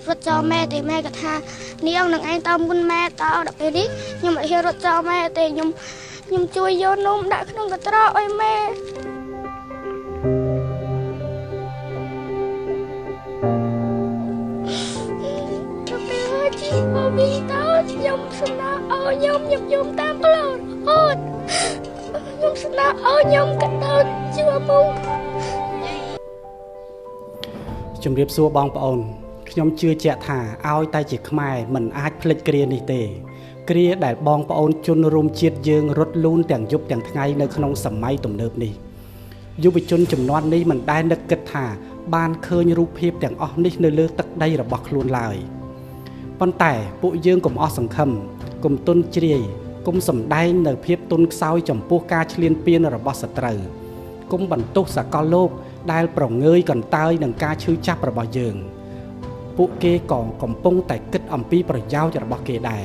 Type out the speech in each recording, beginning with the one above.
รถจอแม่แต่แม่ก็ท่านี่เอาหนังไอ้ตอมบุญแม่ตอดับไปดิยังไม่เห็นรถจอแม่แต่ยังช่วยโยนนมได้ขนมกระตรอไอ้แม่ที่พ่อมีเต้ายมสนาเอายมตามตลอดโอดยมสนาเอายมกระตอนชัวมุงជំរាបសួរបងប្អូនខ្ញុំជឿជាក់ថាឲ្យតែជាខ្មែរមិនអាចភ្លេចគ្រានេះទេគ្រាដែលបងប្អូនជនរួមជាតិយើងរត់លូនទាំងយប់ទាំងថ្ងៃនៅក្នុងសម័យទំនើបនេះយុវជនជំនាន់នេះមិនដែលនឹកគិតថាបានឃើញរូបភាពទាំងអស់នេះនៅលើទឹកដីរបស់ខ្លួនឡើយប៉ុន្តែពួកយើងកុំអស់សង្ឃឹមកុំទន់ជ្រាយកុំសម្ដែងនៅភាពទន់ខ្សោយចំពោះការឈ្លានពានរបស់សត្រូវកុំបន្ទោសសកលលោកដែលប្រងើយកន្តើយនឹងការឈឺចាប់របស់យើងពួកគេក៏កំពុងតែគិតអំពីប្រយោជន៍របស់គេដែរ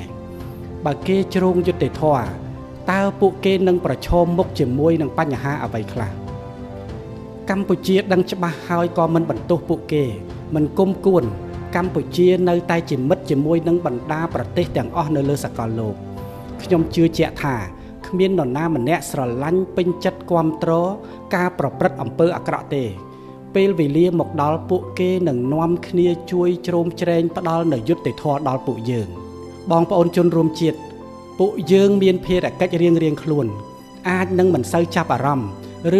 បើគេជ្រងយុត្តិធម៌តើពួកគេនឹងប្រឈមមុខជាមួយនឹងបញ្ហាអ្វីខ្លះកម្ពុជាដឹងច្បាស់ហើយក៏មិនបន្ទោសពួកគេមិនគុំគួនកម្ពុជានៅតែជាមិត្តជាមួយនឹងបណ្ដាប្រទេសទាំងអស់នៅលើសកលលោកខ្ញុំជឿជាក់ថាគ្មាននរណាម្នាក់ស្រឡាញ់ពេញចិត្តគាំទ្រការប្រព្រឹត្តអំពើអាក្រក់ទេពេលវេលាមកដល់ពួកគេនឹងនាំគ្នាជួយជ្រោមជ្រែងផ្ដល់នូវយុត្តិធម៌ដល់ពួកយើងបងប្អូនជនរួមជាតិពួកយើងមានភារកិច្ចរៀងៗខ្លួនអាចនឹងមិនសូវចាប់អារម្មណ៍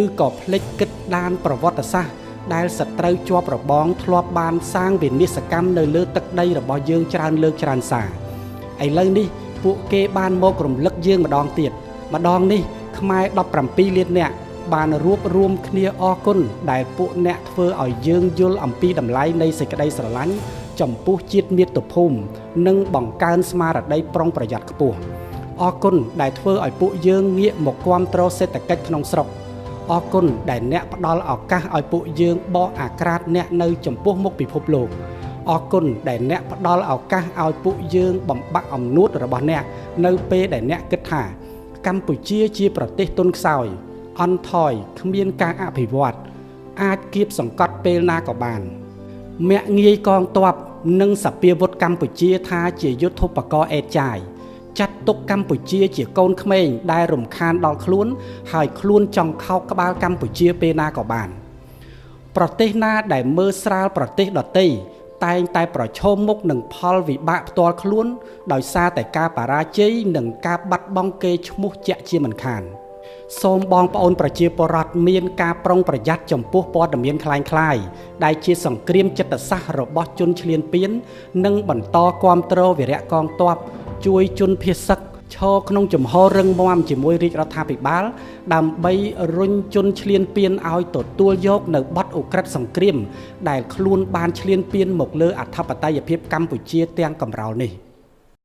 ឬក៏ភ្លេចគិតដានប្រវត្តិសាស្ត្រដែលសត្រូវជាប់របងធ្លាប់បានសាងវិនាសកម្មនៅលើទឹកដីរបស់យើងច្រើនលើកច្រើនសារឥឡូវនេះពួកគេបានមករំលឹកយើងម្ដងទៀតម្ដងនេះខ្មែរ17លាននាក់បានរួបរวมគ្នាអរគុណដែលពួកអ្នកធ្វើឲ្យយើងយល់អំពីតម្លៃនៃសេចក្តីស្រឡាញ់ចំពោះជាតិមាតុភូមិនិងបង្កើនស្មារតីប្រុងប្រយ័ត្នខ្ពស់អរគុណដែលធ្វើឲ្យពួកយើងងាកមកគាំទ្រសេដ្ឋកិច្ចក្នុងស្រុកអរគុណដែលអ្នកផ្ដល់ឱកាសឲ្យពួកយើងបកអាក្រាតអ្នកនៅចំពោះមុខពិភពលោកអរគុណដែលអ្នកផ្ដល់ឱកាសឲ្យពួកយើងបំបាក់អំនួតរបស់អ្នកនៅពេលដែលអ្នកគិតថាកម្ពុជាជាប្រទេសទន់ខ្សោយអន់ថយគ្មានការអភិវឌ្ឍអាចគៀបសង្កត់ពេលណាក៏បានមាក់ងាយកងទ័ពនិងសពាវុធកម្ពុជាថាជាយុទ្ធោបករណ៍អេតចាយចាត់ទុកកម្ពុជាជាកូនក្មេងដែលរំខានដល់ខ្លួនហើយខ្លួនចង់ខោកក្បាលកម្ពុជាពេលណាក៏បានប្រទេសណាដែលមើលស្រាលប្រទេសដទៃតែងតែប្រឈមមុខនឹងផលវិបាកផ្ទាល់ខ្លួនដោយសារតែការបរាជ័យនិងការបាត់បង់កេរ្តិ៍ឈ្មោះជាក់ជាមិនខានសូមបងប្អូនប្រជាពលរដ្ឋមានការប្រុងប្រយ័ត្នចំពោះព័ត៌មានคล้ายៗដែលជាសង្គ្រាមចិត្តសាស្ត្ររបស់ជនឈ្លានពាននិងបន្តគាំទ្រវីរៈកងទ័ពជួយជនភៀសសឹកឈរក្នុងជំហររឹងមាំជាមួយរាជរដ្ឋាភិបាលដើម្បីរុញជនឈ្លានពានឲ្យទទួលយកនៅបទឧក្រិដ្ឋសង្គ្រាមដែលខ្លួនបានឈ្លានពានមកលើអធិបតេយ្យភាពកម្ពុជាទាំងកំរោលនេះ